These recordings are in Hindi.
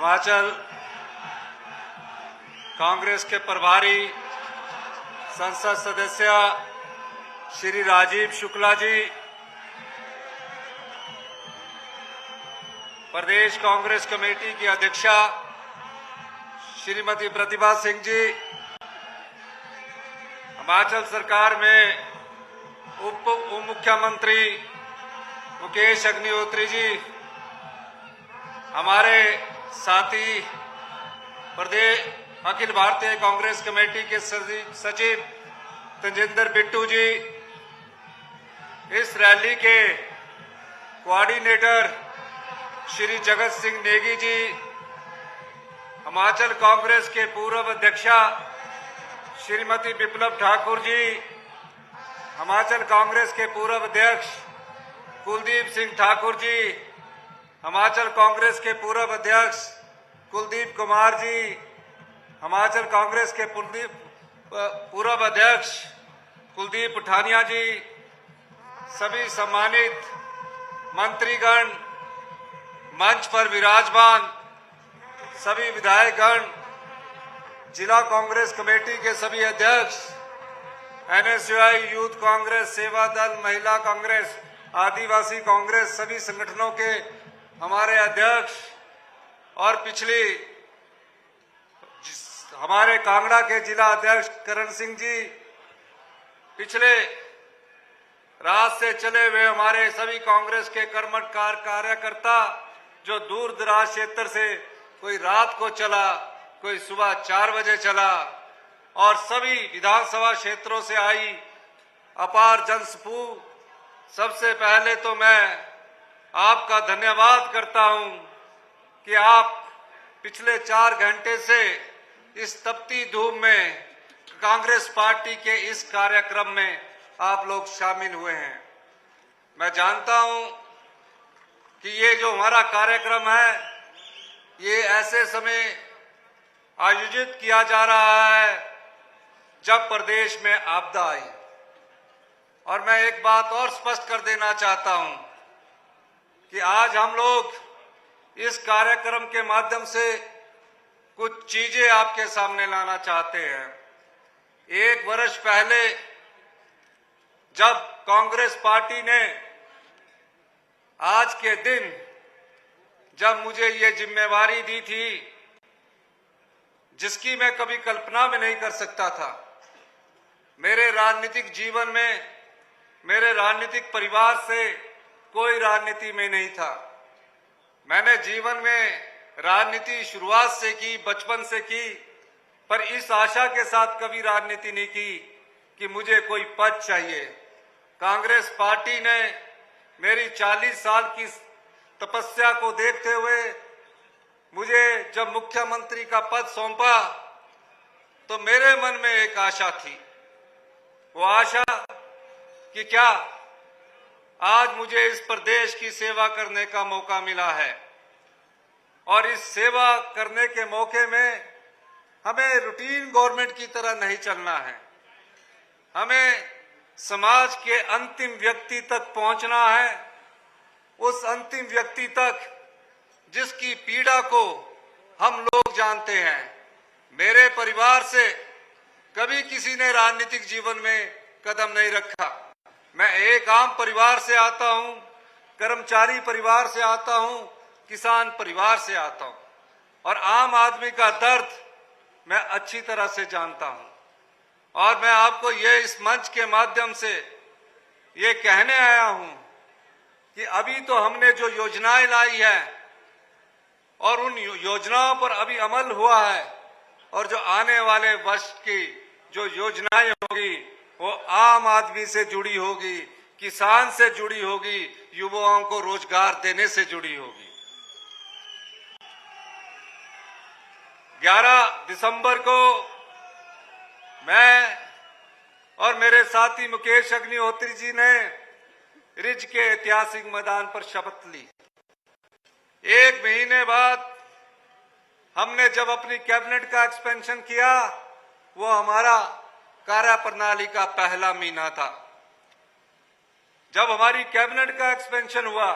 हिमाचल कांग्रेस के प्रभारी संसद सदस्य श्री राजीव शुक्ला जी, प्रदेश कांग्रेस कमेटी की अध्यक्षा श्रीमती प्रतिभा सिंह जी, हिमाचल सरकार में उप मुख्यमंत्री मुकेश अग्निहोत्री जी, हमारे साथी प्रदेश अखिल भारतीय कांग्रेस कमेटी के सचिव तंजिंदर बिट्टू जी, इस रैली के कोऑर्डिनेटर श्री जगत सिंह नेगी जी, हिमाचल कांग्रेस के पूर्व अध्यक्षा श्रीमती बिप्लब ठाकुर जी, हिमाचल कांग्रेस के पूर्व अध्यक्ष कुलदीप सिंह ठाकुर जी, हिमाचल कांग्रेस के पूर्व अध्यक्ष कुलदीप कुमार जी, हिमाचल कांग्रेस के पूर्व अध्यक्ष कुलदीप पठानिया जी, सभी सम्मानित मंत्रीगण, मंच पर विराजमान सभी विधायकगण, जिला कांग्रेस कमेटी के सभी अध्यक्ष, एनएसयूआई, यूथ कांग्रेस, सेवा दल, महिला कांग्रेस, आदिवासी कांग्रेस, सभी संगठनों के हमारे अध्यक्ष और पिछली हमारे कांगड़ा के जिला अध्यक्ष करण सिंह जी, पिछले रात से चले हुए हमारे सभी कांग्रेस के कर्मठ कार्यकर्ता जो दूर दराज क्षेत्र से कोई रात को चला, कोई सुबह 4 बजे चला और सभी विधानसभा क्षेत्रों से आई अपार जनसमूह, सबसे पहले तो मैं आपका धन्यवाद करता हूं कि आप पिछले 4 घंटे से इस तपती धूप में कांग्रेस पार्टी के इस कार्यक्रम में आप लोग शामिल हुए हैं। मैं जानता हूं कि ये जो हमारा कार्यक्रम है ये ऐसे समय आयोजित किया जा रहा है जब प्रदेश में आपदा आई, और मैं एक बात और स्पष्ट कर देना चाहता हूं कि आज हम लोग इस कार्यक्रम के माध्यम से कुछ चीजें आपके सामने लाना चाहते हैं। 1 वर्ष पहले जब कांग्रेस पार्टी ने आज के दिन जब मुझे ये जिम्मेवारी दी थी, जिसकी मैं कभी कल्पना में नहीं कर सकता था, मेरे राजनीतिक जीवन में, मेरे राजनीतिक परिवार से कोई राजनीति में नहीं था। मैंने जीवन में राजनीति शुरुआत से की, बचपन से की, पर इस आशा के साथ कभी राजनीति नहीं की कि मुझे कोई पद चाहिए। कांग्रेस पार्टी ने मेरी 40 साल की तपस्या को देखते हुए मुझे जब मुख्यमंत्री का पद सौंपा तो मेरे मन में एक आशा थी, वो आशा कि क्या आज मुझे इस प्रदेश की सेवा करने का मौका मिला है और इस सेवा करने के मौके में हमें रूटीन गवर्नमेंट की तरह नहीं चलना है। हमें समाज के अंतिम व्यक्ति तक पहुंचना है, उस अंतिम व्यक्ति तक जिसकी पीड़ा को हम लोग जानते हैं। मेरे परिवार से कभी किसी ने राजनीतिक जीवन में कदम नहीं रखा। मैं एक आम परिवार से आता हूं, कर्मचारी परिवार से आता हूं, किसान परिवार से आता हूं, और आम आदमी का दर्द मैं अच्छी तरह से जानता हूं। और मैं आपको ये इस मंच के माध्यम से ये कहने आया हूं कि अभी तो हमने जो योजनाएं लाई है और उन योजनाओं पर अभी अमल हुआ है, और जो आने वाले वर्ष की जो योजनाएं होगी वो आम आदमी से जुड़ी होगी, किसान से जुड़ी होगी, युवाओं को रोजगार देने से जुड़ी होगी। 11 दिसंबर को मैं और मेरे साथी मुकेश अग्निहोत्री जी ने रिज के ऐतिहासिक मैदान पर शपथ ली। 1 महीने बाद हमने जब अपनी कैबिनेट का एक्सपेंशन किया, वो हमारा कार्य प्रणाली का पहला महीना था। जब हमारी कैबिनेट का एक्सपेंशन हुआ,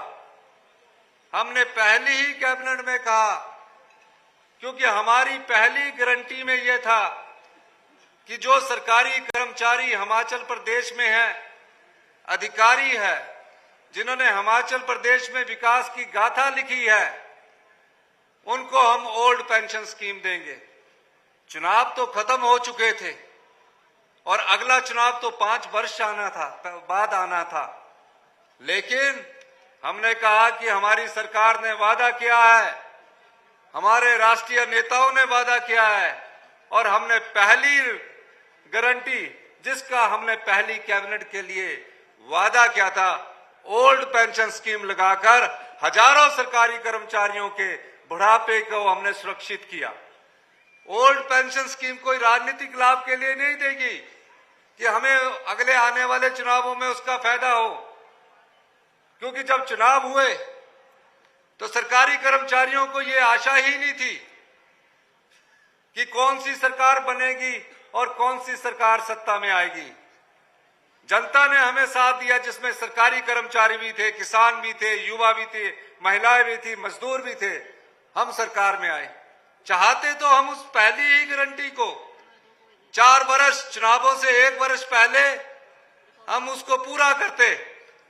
हमने पहली ही कैबिनेट में कहा क्योंकि हमारी पहली गारंटी में यह था कि जो सरकारी कर्मचारी हिमाचल प्रदेश में है, अधिकारी है, जिन्होंने हिमाचल प्रदेश में विकास की गाथा लिखी है, उनको हम ओल्ड पेंशन स्कीम देंगे। चुनाव तो खत्म हो चुके थे और अगला चुनाव तो 5 वर्ष बाद आना था, लेकिन हमने कहा कि हमारी सरकार ने वादा किया है, हमारे राष्ट्रीय नेताओं ने वादा किया है और हमने पहली गारंटी जिसका हमने पहली कैबिनेट के लिए वादा किया था, ओल्ड पेंशन स्कीम लगाकर हजारों सरकारी कर्मचारियों के बुढ़ापे को हमने सुरक्षित किया। ओल्ड पेंशन स्कीम कोई राजनीतिक लाभ के लिए नहीं देगी कि हमें अगले आने वाले चुनावों में उसका फायदा हो, क्योंकि जब चुनाव हुए तो सरकारी कर्मचारियों को ये आशा ही नहीं थी कि कौन सी सरकार बनेगी और कौन सी सरकार सत्ता में आएगी। जनता ने हमें साथ दिया, जिसमें सरकारी कर्मचारी भी थे, किसान भी थे, युवा भी थे, महिलाएं भी थी, मजदूर भी थे। हम सरकार में आए, चाहते तो हम उस पहली ही गारंटी को 4 वर्ष चुनावों से 1 वर्ष पहले हम उसको पूरा करते,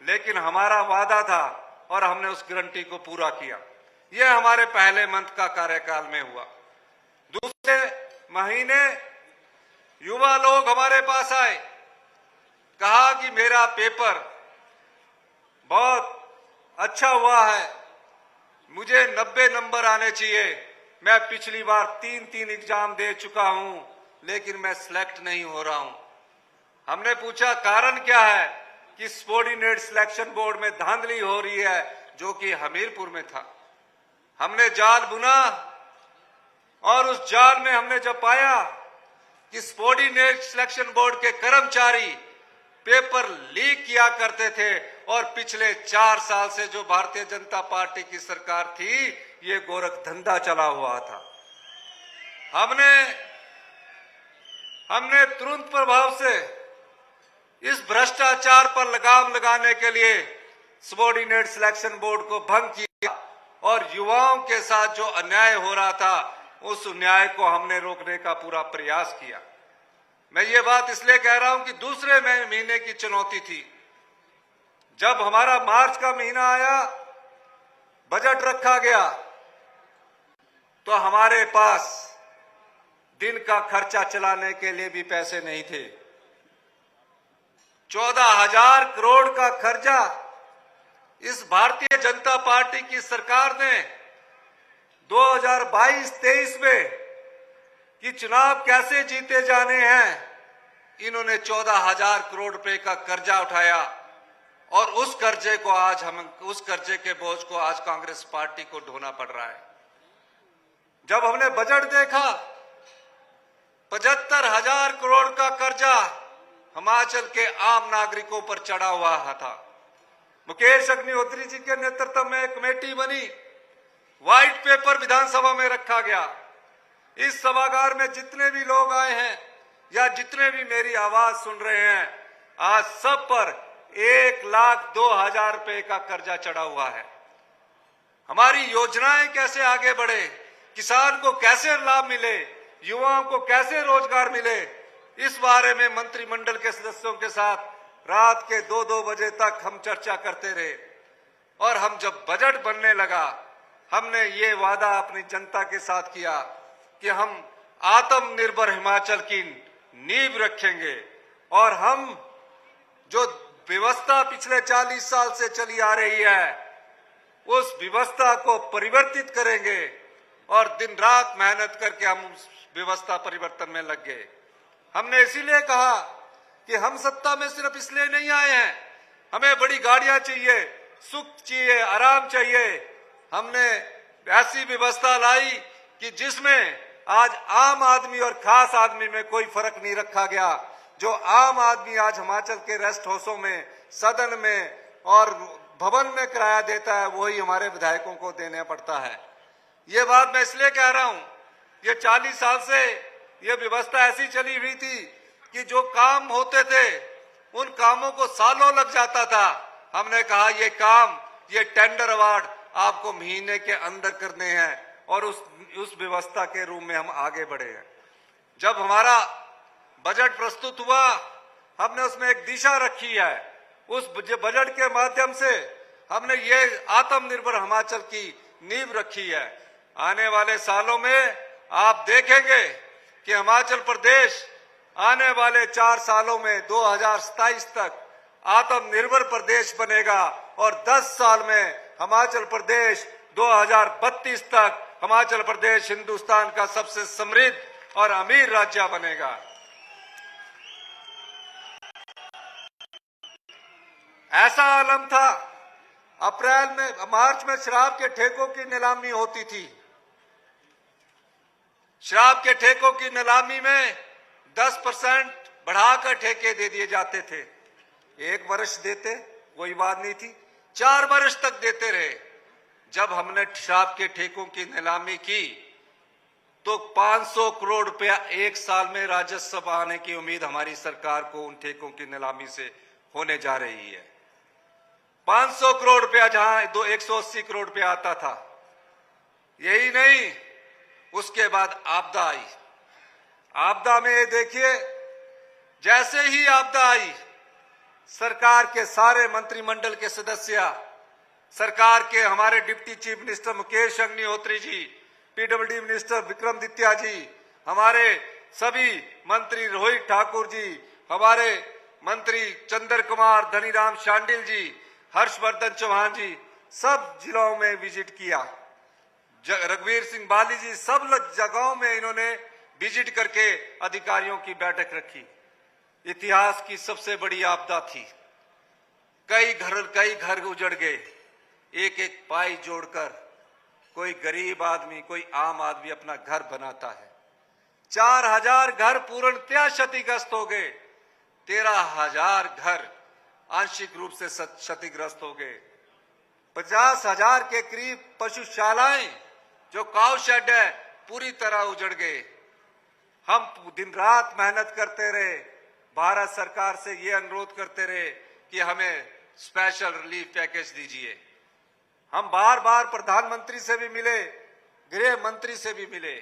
लेकिन हमारा वादा था और हमने उस गारंटी को पूरा किया। यह हमारे पहले मंथ का कार्यकाल में हुआ। दूसरे महीने युवा लोग हमारे पास आए, कहा कि मेरा पेपर बहुत अच्छा हुआ है, मुझे 90 नंबर आने चाहिए। मैं पिछली बार 3 एग्जाम दे चुका हूं, लेकिन मैं सिलेक्ट नहीं हो रहा हूं। हमने पूछा कारण क्या है, कि सबॉर्डिनेट सिलेक्शन बोर्ड में धांधली हो रही है, जो कि हमीरपुर में था। हमने जाल बुना और उस जाल में हमने जब पाया कि सबॉर्डिनेट सिलेक्शन बोर्ड के कर्मचारी पेपर लीक किया करते थे और पिछले 4 साल से जो भारतीय जनता पार्टी की सरकार थी, ये गोरख धंधा चला हुआ था। हमने तुरंत प्रभाव से इस भ्रष्टाचार पर लगाम लगाने के लिए सबॉर्डिनेट सिलेक्शन बोर्ड को भंग किया और युवाओं के साथ जो अन्याय हो रहा था, उस अन्याय को हमने रोकने का पूरा प्रयास किया। मैं ये बात इसलिए कह रहा हूं कि दूसरे महीने की चुनौती थी। जब हमारा मार्च का महीना आया, बजट रखा गया, तो हमारे पास दिन का खर्चा चलाने के लिए भी पैसे नहीं थे। 14,000 करोड़ का खर्चा इस भारतीय जनता पार्टी की सरकार ने 2022-23 में कि चुनाव कैसे जीते जाने हैं, इन्होंने 14,000 करोड़ रुपए का कर्जा उठाया और उस कर्जे के बोझ को आज कांग्रेस पार्टी को ढोना पड़ रहा है। जब हमने बजट देखा, 75,000 करोड़ का कर्जा हिमाचल के आम नागरिकों पर चढ़ा हुआ था। मुकेश अग्निहोत्री जी के नेतृत्व में एक कमेटी बनी, व्हाइट पेपर विधानसभा में रखा गया। इस सभागार में जितने भी लोग आए हैं या जितने भी मेरी आवाज सुन रहे हैं, आज सब पर 1,02,000 रुपए का कर्जा चढ़ा हुआ है। हमारी योजनाएं कैसे आगे बढ़े, किसान को कैसे लाभ मिले, युवाओं को कैसे रोजगार मिले, इस बारे में मंत्रिमंडल के सदस्यों के साथ रात के 2-2 बजे तक हम चर्चा करते रहे। और हम जब बजट बनने लगा, हमने ये वादा अपनी जनता के साथ किया कि हम आत्मनिर्भर हिमाचल की नींव रखेंगे और हम जो व्यवस्था पिछले 40 साल से चली आ रही है, उस व्यवस्था को परिवर्तित करेंगे और दिन रात मेहनत करके हम उस व्यवस्था परिवर्तन में लग गए। हमने इसीलिए कहा कि हम सत्ता में सिर्फ इसलिए नहीं आए हैं, हमें बड़ी गाड़ियां चाहिए, सुख चाहिए, आराम चाहिए। हमने ऐसी व्यवस्था लाई कि जिसमें आज आम आदमी और खास आदमी में कोई फर्क नहीं रखा गया। जो आम आदमी आज हिमाचल के रेस्ट हाउसों में, सदन में और भवन में किराया देता है, वही हमारे विधायकों को देना पड़ता है। ये बात मैं इसलिए कह रहा हूं, ये 40 साल से ये व्यवस्था ऐसी चली हुई थी कि जो काम होते थे, उन कामों को सालों लग जाता था। हमने कहा ये टेंडर अवार्ड आपको महीने के अंदर करने हैं और उस व्यवस्था के रूप में हम आगे बढ़े हैं। जब हमारा बजट प्रस्तुत हुआ, हमने उसमें एक दिशा रखी है। उस बजट के माध्यम से हमने ये आत्मनिर्भर हिमाचल की नींव रखी है। आने वाले सालों में आप देखेंगे कि हिमाचल प्रदेश आने वाले 4 सालों में 2027 तक आत्मनिर्भर प्रदेश बनेगा और 10 साल में हिमाचल प्रदेश 2032 तक हिमाचल प्रदेश हिंदुस्तान का सबसे समृद्ध और अमीर राज्य बनेगा। ऐसा आलम था, मार्च में शराब के ठेकों की नीलामी होती थी। शराब के ठेकों की नीलामी में 10% बढ़ाकर ठेके दे दिए जाते थे। 1 वर्ष देते, कोई बात नहीं थी, 4 वर्ष तक देते रहे। जब हमने शराब के ठेकों की नीलामी की तो 500 करोड़ रुपया 1 साल में राजस्व आने की उम्मीद हमारी सरकार को उन ठेकों की नीलामी से होने जा रही है। 500 करोड़ रुपया जहां 180 करोड़ रुपया आता था। यही नहीं, उसके बाद आपदा आई। आपदा में ये देखिए, जैसे ही आपदा आई, सरकार के सारे मंत्रिमंडल के सदस्य, सरकार के हमारे deputy chief minister Mukesh Agnihotri ji, PWD minister Vikramaditya ji, हमारे सभी मंत्री रोहित ठाकुर जी, हमारे मंत्री चंद्र कुमार, धनीराम शांडिल जी, हर्षवर्धन चौहान जी, सब जिलों में विजिट किया। रघुवीर सिंह बाली जी, सब जगहों में इन्होंने विजिट करके अधिकारियों की बैठक रखी। इतिहास की सबसे बड़ी आपदा थी। कई घर उजड़ गए। एक एक पाई जोड़कर कोई गरीब आदमी, कोई आम आदमी अपना घर बनाता है। 4000 घर पूर्णतया क्षतिग्रस्त हो गए। 13,000 घर आंशिक रूप से क्षतिग्रस्त हो गए। 50,000 के करीब पशुशालाएं, जो काउ शेड है, पूरी तरह उजड़ गए। हम दिन रात मेहनत करते रहे, भारत सरकार से ये अनुरोध करते रहे कि हमें स्पेशल रिलीफ पैकेज दीजिए। हम बार बार प्रधानमंत्री से भी मिले, गृह मंत्री से भी मिले,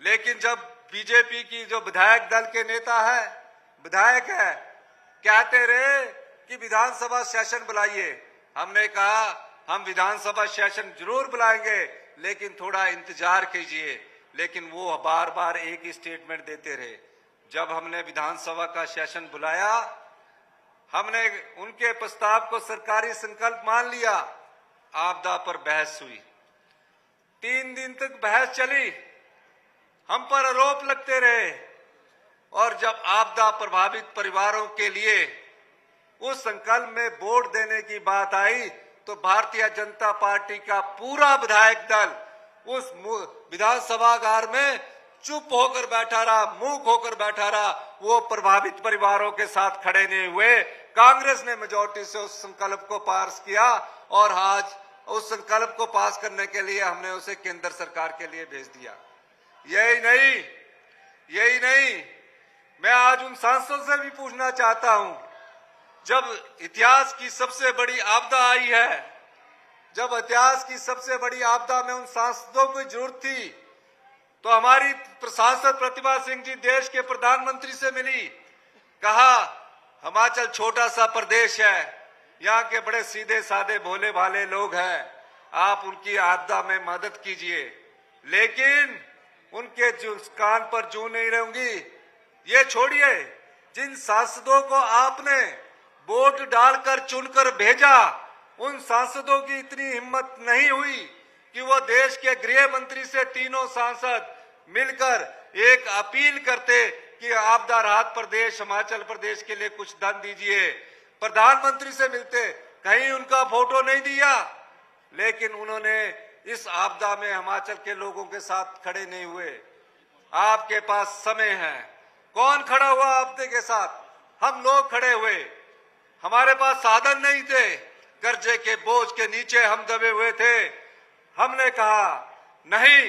लेकिन जब बीजेपी की जो विधायक दल के नेता है, विधायक है, कहते रहे कि विधानसभा सेशन बुलाइए। हमने कहा हम विधानसभा सेशन जरूर बुलाएंगे, लेकिन थोड़ा इंतजार कीजिए। लेकिन वो बार बार एक ही स्टेटमेंट देते रहे। जब हमने विधानसभा का सेशन बुलाया, हमने उनके प्रस्ताव को सरकारी संकल्प मान लिया। आपदा पर बहस हुई, 3 दिन तक बहस चली, हम पर आरोप लगते रहे। और जब आपदा प्रभावित परिवारों के लिए उस संकल्प में वोट देने की बात आई, तो भारतीय जनता पार्टी का पूरा विधायक दल उस विधानसभागार में चुप होकर बैठा रहा, मूक होकर बैठा रहा। वो प्रभावित परिवारों के साथ खड़े नहीं हुए। कांग्रेस ने मेजॉरिटी से उस संकल्प को पास किया और आज उस संकल्प को पास करने के लिए हमने उसे केंद्र सरकार के लिए भेज दिया। यही नहीं, मैं आज उन सांसदों से भी पूछना चाहता हूं, जब इतिहास की सबसे बड़ी आपदा आई है, जब इतिहास की सबसे बड़ी आपदा में उन सांसदों की जरूरत थी, तो हमारी सांसद प्रतिभा सिंह जी देश के प्रधानमंत्री से मिली। कहा हिमाचल छोटा सा प्रदेश है, यहाँ के बड़े सीधे साधे भोले भाले लोग हैं, आप उनकी आपदा में मदद कीजिए। लेकिन उनके कान पर जूं नहीं रहूंगी। ये छोड़िए, जिन सांसदों को आपने वोट डालकर चुनकर भेजा, उन सांसदों की इतनी हिम्मत नहीं हुई कि वो देश के गृह मंत्री से तीनों सांसद मिलकर एक अपील करते कि आपदा राहत प्रदेश हिमाचल प्रदेश के लिए कुछ धन दीजिए। प्रधानमंत्री से मिलते, कहीं उनका फोटो नहीं दिया। लेकिन उन्होंने इस आपदा में हिमाचल के लोगों के साथ खड़े नहीं हुए। आपके पास समय है, कौन खड़ा हुआ आपके के साथ? हम लोग खड़े हुए। हमारे पास साधन नहीं थे, कर्जे के बोझ के नीचे हम दबे हुए थे। हमने कहा नहीं,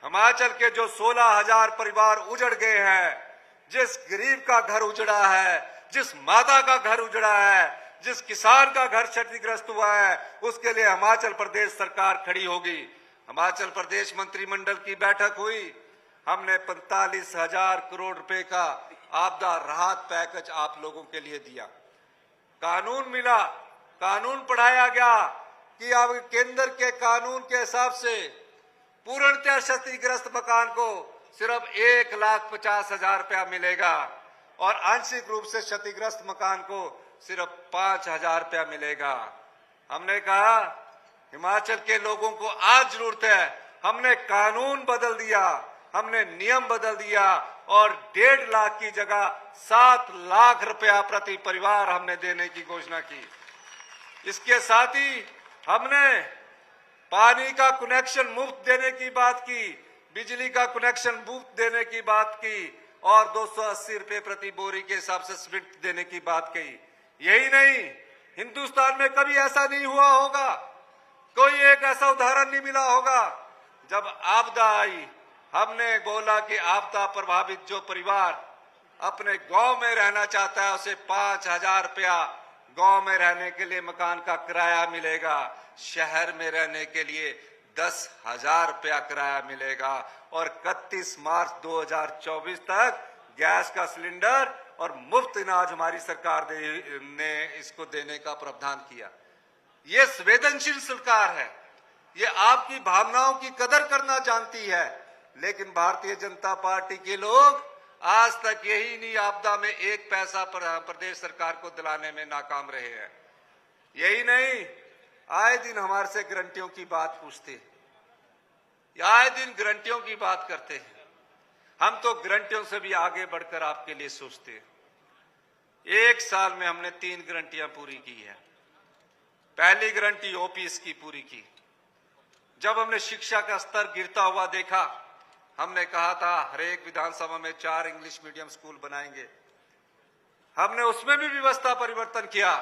हिमाचल के जो 16,000 परिवार उजड़ गए हैं, जिस गरीब का घर उजड़ा है, जिस माता का घर उजड़ा है, जिस किसान का घर क्षतिग्रस्त हुआ है, उसके लिए हिमाचल प्रदेश सरकार खड़ी होगी। हिमाचल प्रदेश मंत्रिमंडल की बैठक हुई, हमने 45,000 करोड़ रुपए का आपदा राहत पैकेज आप लोगों के लिए दिया। कानून मिला, कानून पढ़ाया गया कि अब केंद्र के कानून के हिसाब से पूर्णतः क्षतिग्रस्त मकान को सिर्फ 1,50,000 रुपया मिलेगा और आंशिक रूप से क्षतिग्रस्त मकान को सिर्फ 5,000 रुपया मिलेगा। हमने कहा हिमाचल के लोगों को आज जरूरत है, हमने कानून बदल दिया, हमने नियम बदल दिया और 1.5 लाख की जगह 7 लाख रुपया प्रति परिवार हमने देने की घोषणा की। इसके साथ ही हमने पानी का कनेक्शन मुफ्त देने की बात की, बिजली का कनेक्शन मुफ्त देने की बात की और 280 रुपए प्रति बोरी के हिसाब से सीमेंट देने की बात कही। यही नहीं, हिंदुस्तान में कभी ऐसा नहीं हुआ होगा, कोई एक ऐसा उदाहरण नहीं मिला होगा। जब आपदा आई, हमने बोला कि आपदा प्रभावित जो परिवार अपने गांव में रहना चाहता है उसे 5,000 रुपया गांव में रहने के लिए मकान का किराया मिलेगा, शहर में रहने के लिए 10,000 रुपया किराया मिलेगा और 31 मार्च 2024 तक गैस का सिलेंडर और मुफ्त अनाज हमारी सरकार ने इसको देने का प्रावधान किया। ये संवेदनशील सरकार है, ये आपकी भावनाओं की कदर करना जानती है, लेकिन भारतीय जनता पार्टी के लोग आज तक यही नहीं आपदा में एक पैसा प्रदेश सरकार को दिलाने में नाकाम रहे हैं। यही नहीं, आए दिन हमारे से गारंटियों की बात पूछते हैं, आए दिन गारंटियों की बात करते हैं। हम तो गारंटियों से भी आगे बढ़कर आपके लिए सोचते हैं। एक साल में हमने 3 गारंटियां पूरी की है। पहली गारंटी ओपीएस की पूरी की। जब हमने शिक्षा का स्तर गिरता हुआ देखा, हमने कहा था हर एक विधानसभा में 4 इंग्लिश मीडियम स्कूल बनाएंगे। हमने उसमें भी व्यवस्था परिवर्तन किया।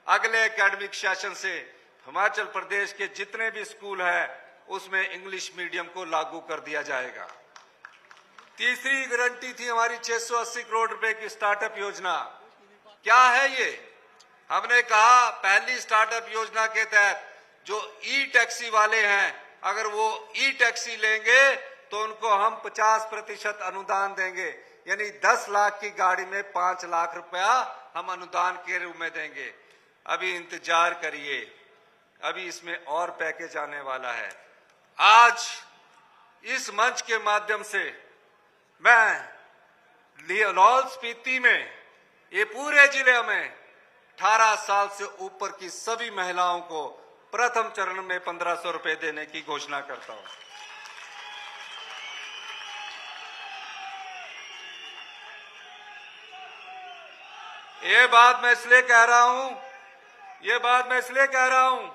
अगले एकेडमिक सेशन से हिमाचल प्रदेश के जितने भी स्कूल हैं उसमें इंग्लिश मीडियम को लागू कर दिया जाएगा। तीसरी गारंटी थी हमारी 680 करोड़ रुपए की स्टार्टअप योजना। क्या है ये? हमने कहा पहली स्टार्टअप योजना के तहत जो ई टैक्सी वाले हैं, अगर वो ई टैक्सी लेंगे तो उनको हम 50% अनुदान देंगे, यानी 10 लाख की गाड़ी में 5 लाख रुपया हम अनुदान के रूप में देंगे। अभी इंतजार करिए, अभी इसमें और पैकेज आने वाला है। आज इस मंच के माध्यम से मैं लाहौल स्पीति में ये पूरे जिले में 18 साल से ऊपर की सभी महिलाओं को प्रथम चरण में 1,500 रुपए देने की घोषणा करता हूं। ये बात मैं इसलिए कह रहा हूं,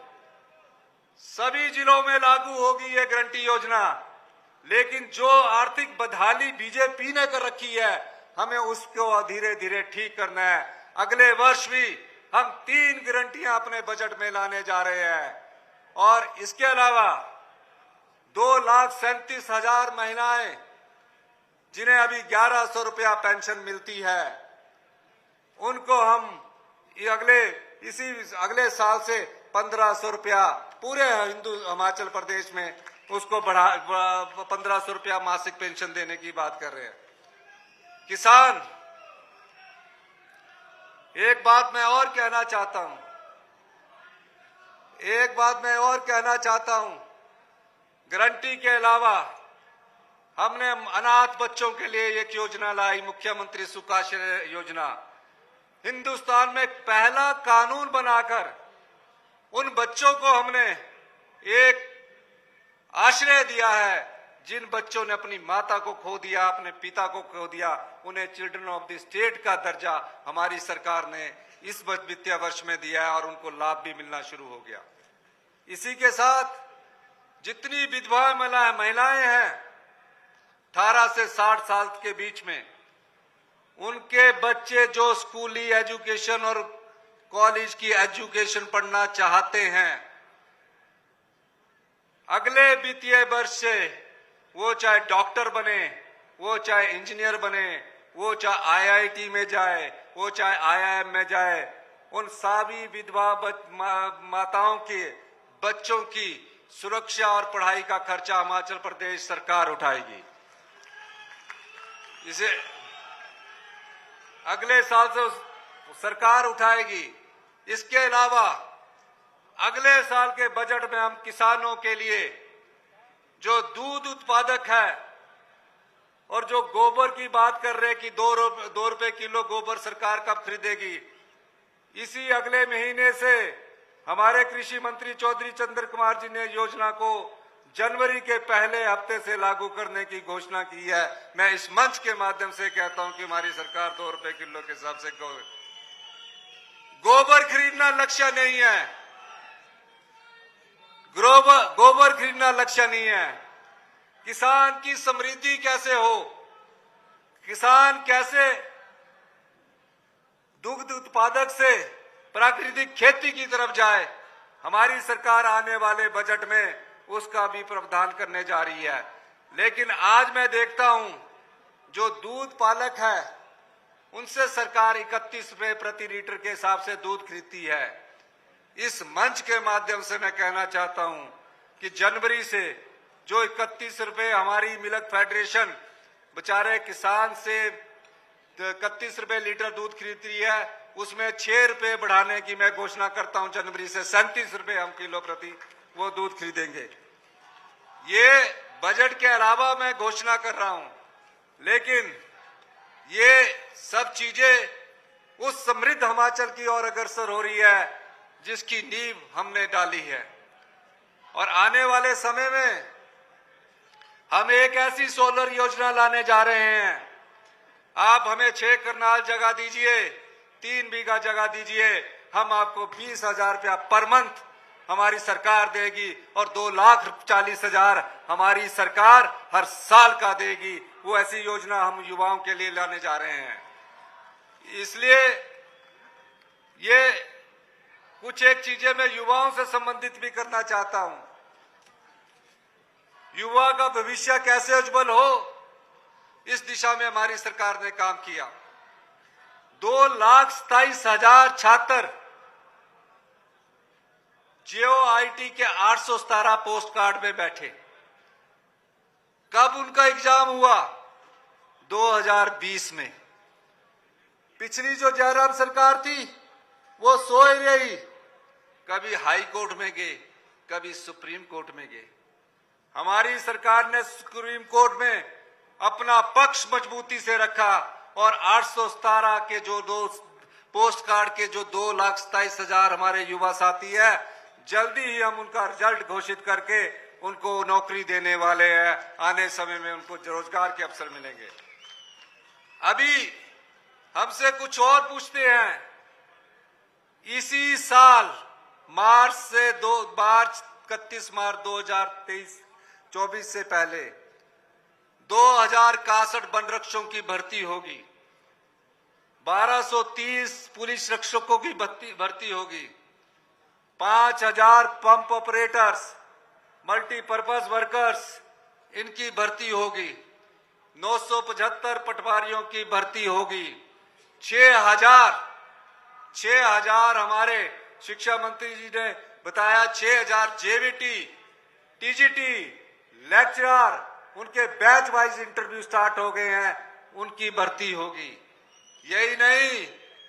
सभी जिलों में लागू होगी ये गारंटी योजना, लेकिन जो आर्थिक बदहाली बीजेपी ने कर रखी है हमें उसको धीरे धीरे ठीक करना है। अगले वर्ष भी हम 3 गारंटियां अपने बजट में लाने जा रहे हैं और इसके अलावा 2,37,000 महिलाएं जिन्हें अभी 1,100 रुपया पेंशन मिलती है, उनको हम अगले साल से 1,500 रुपया पूरे हिमाचल प्रदेश में उसको बढ़ा 1,500 रुपया मासिक पेंशन देने की बात कर रहे हैं। किसान, एक बात मैं और कहना चाहता हूं, गारंटी के अलावा हमने अनाथ बच्चों के लिए एक योजना लाई, मुख्यमंत्री सुखाश्रय योजना। हिंदुस्तान में पहला कानून बनाकर उन बच्चों को हमने एक आश्रय दिया है जिन बच्चों ने अपनी माता को खो दिया, अपने पिता को खो दिया, उन्हें चिल्ड्रन ऑफ द स्टेट का दर्जा हमारी सरकार ने इस वित्तीय वर्ष में दिया है और उनको लाभ भी मिलना शुरू हो गया। इसी के साथ जितनी विधवा महिलाएं हैं 18 से 60 साल के बीच में, उनके बच्चे जो स्कूली एजुकेशन और कॉलेज की एजुकेशन पढ़ना चाहते हैं, अगले वित्तीय वर्ष से वो चाहे डॉक्टर बने, वो चाहे इंजीनियर बने, वो चाहे आईआईटी में जाए, वो चाहे आईआईएम में जाए, उन सभी विधवा माताओं के बच्चों की सुरक्षा और पढ़ाई का खर्चा हिमाचल प्रदेश सरकार उठाएगी। इसे अगले साल से सरकार उठाएगी। इसके अलावा अगले साल के बजट में हम किसानों के लिए जो दूध उत्पादक है और जो गोबर की बात कर रहे हैं कि 2 रुपए किलो गोबर सरकार कब खरीदेगी, इसी अगले महीने से हमारे कृषि मंत्री चौधरी चंद्र कुमार जी ने योजना को जनवरी के पहले हफ्ते से लागू करने की घोषणा की है। मैं इस मंच के माध्यम से कहता हूं कि हमारी सरकार 2 रुपए किलो के हिसाब से गोबर खरीदना लक्ष्य नहीं है। गोबर खरीदना लक्ष्य नहीं है। किसान की समृद्धि कैसे हो, किसान कैसे दुग्ध उत्पादक से प्राकृतिक खेती की तरफ जाए, हमारी सरकार आने वाले बजट में उसका भी प्रावधान करने जा रही है। लेकिन आज मैं देखता हूं जो दूध पालक है उनसे सरकार 31 रुपए प्रति लीटर के हिसाब से दूध खरीदती है। इस मंच के माध्यम से मैं कहना चाहता हूं कि जनवरी से जो 31 रुपए हमारी मिल्क फेडरेशन बेचारे किसान से 31 रुपए लीटर दूध खरीद रही है, उसमें 6 रुपए बढ़ाने की मैं घोषणा करता हूं। जनवरी से 37 रुपए हम किलो प्रति वो दूध खरीदेंगे। ये बजट के अलावा मैं घोषणा कर रहा हूं, लेकिन ये सब चीजें उस समृद्ध हिमाचल की ओर अग्रसर हो रही है जिसकी नींव हमने डाली है। और आने वाले समय में हम एक ऐसी सोलर योजना लाने जा रहे हैं। आप हमें 6 कनाल जगह दीजिए, 3 बीघा जगह दीजिए, हम आपको 20,000 रुपया पर मंथ हमारी सरकार देगी और 2,40,000 हमारी सरकार हर साल का देगी। वो ऐसी योजना हम युवाओं के लिए लाने जा रहे हैं। इसलिए ये कुछ एक चीजें मैं युवाओं से संबंधित भी करना चाहता हूं। युवा का भविष्य कैसे उज्जवल हो, इस दिशा में हमारी सरकार ने काम किया। 2,27,000 छात्र JOIT के 817 पोस्ट कार्ड में बैठे। कब उनका एग्जाम हुआ? 2020 में। पिछली जो जयराम सरकार थी वो सो ही रही, कभी हाई कोर्ट में गए, कभी सुप्रीम कोर्ट में गए। हमारी सरकार ने सुप्रीम कोर्ट में अपना पक्ष मजबूती से रखा और 817 के जो 2 पोस्ट कार्ड के जो 2,27,000 हमारे युवा साथी है, जल्दी ही हम उनका रिजल्ट घोषित करके उनको नौकरी देने वाले हैं। आने समय में उनको रोजगार के अवसर मिलेंगे। अभी हमसे कुछ और पूछते हैं। इसी साल मार्च 31 मार्च 2024 से पहले 2061 वन रक्षकों की भर्ती होगी, 1230 पुलिस रक्षकों की भर्ती होगी, 5,000 पंप ऑपरेटर्स, मल्टीपर्पज वर्कर्स इनकी भर्ती होगी, 975 पटवारियों की भर्ती होगी, 6,000 हमारे शिक्षा मंत्री जी ने बताया 6,000 JVT, TGT, लेक्चरर, उनके बैच वाइज इंटरव्यू स्टार्ट हो गए हैं, उनकी भर्ती होगी। यही नहीं,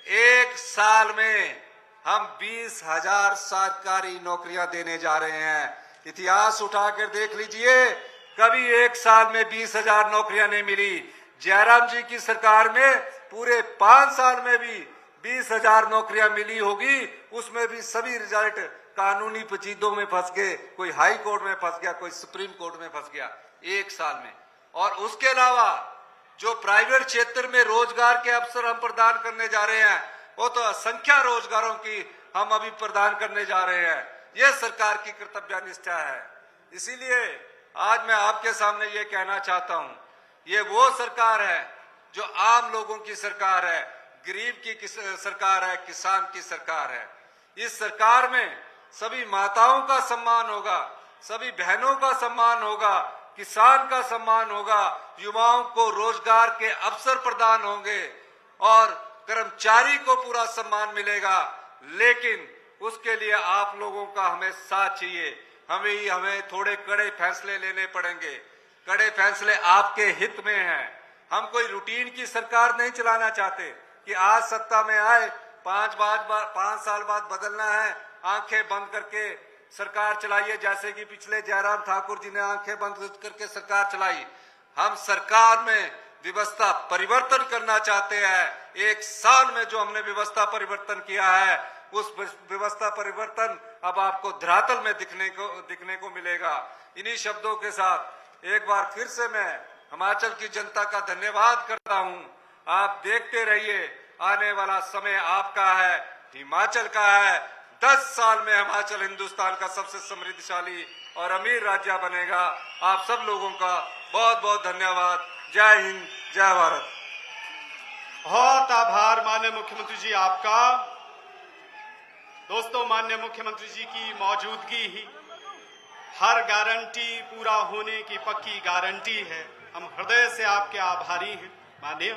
एक साल में हम 20,000 सरकारी नौकरियां देने जा रहे हैं। इतिहास उठाकर देख लीजिए, कभी एक साल में 20,000 नौकरियां नहीं मिली। जयराम जी की सरकार में पूरे 5 साल में भी 20,000 नौकरियां मिली होगी। उसमें भी सभी रिजल्ट कानूनी पेचीदों में फंस गए, कोई हाई कोर्ट में फंस गया, कोई सुप्रीम कोर्ट में फंस गया एक साल में। और उसके अलावा जो प्राइवेट क्षेत्र में रोजगार के अवसर हम प्रदान करने जा रहे हैं, वो तो असंख्य रोजगारों की हम अभी प्रदान करने जा रहे हैं। यह सरकार की कर्तव्यनिष्ठा है। इसीलिए आज मैं आपके सामने ये कहना चाहता हूं, ये वो सरकार है जो आम लोगों की सरकार है, गरीब की सरकार है, किसान की सरकार है। इस सरकार में सभी माताओं का सम्मान होगा, सभी बहनों का सम्मान होगा, किसान का सम्मान होगा, युवाओं को रोजगार के अवसर प्रदान होंगे और कर्मचारी को पूरा सम्मान मिलेगा। लेकिन उसके लिए आप लोगों का हमें साथ चाहिए। हमें थोड़े कड़े फैसले लेने पड़ेंगे। कड़े फैसले आपके हित में हैं। हम कोई रूटीन की सरकार नहीं चलाना चाहते कि आज सत्ता में आए 5 साल बाद बदलना है, आंखें बंद करके सरकार चलाइए, जैसे कि पिछले जयराम ठाकुर जी ने आंखें बंद करके सरकार चलाई। हम सरकार में व्यवस्था परिवर्तन करना चाहते हैं। 1 साल में जो हमने व्यवस्था परिवर्तन किया है, उस व्यवस्था परिवर्तन अब आपको धरातल में दिखने को मिलेगा। इन्हीं शब्दों के साथ एक बार फिर से मैं हिमाचल की जनता का धन्यवाद करता हूं। आप देखते रहिए, आने वाला समय आपका है, हिमाचल का है। 10 साल में हिमाचल हिंदुस्तान का सबसे समृद्धशाली और अमीर राज्य बनेगा। आप सब लोगों का बहुत बहुत धन्यवाद। जय हिंद, जय भारत। बहुत आभार माननीय मुख्यमंत्री जी आपका। दोस्तों, माननीय मुख्यमंत्री जी की मौजूदगी ही हर गारंटी पूरा होने की पक्की गारंटी है। हम हृदय से आपके आभारी हैं माननीय।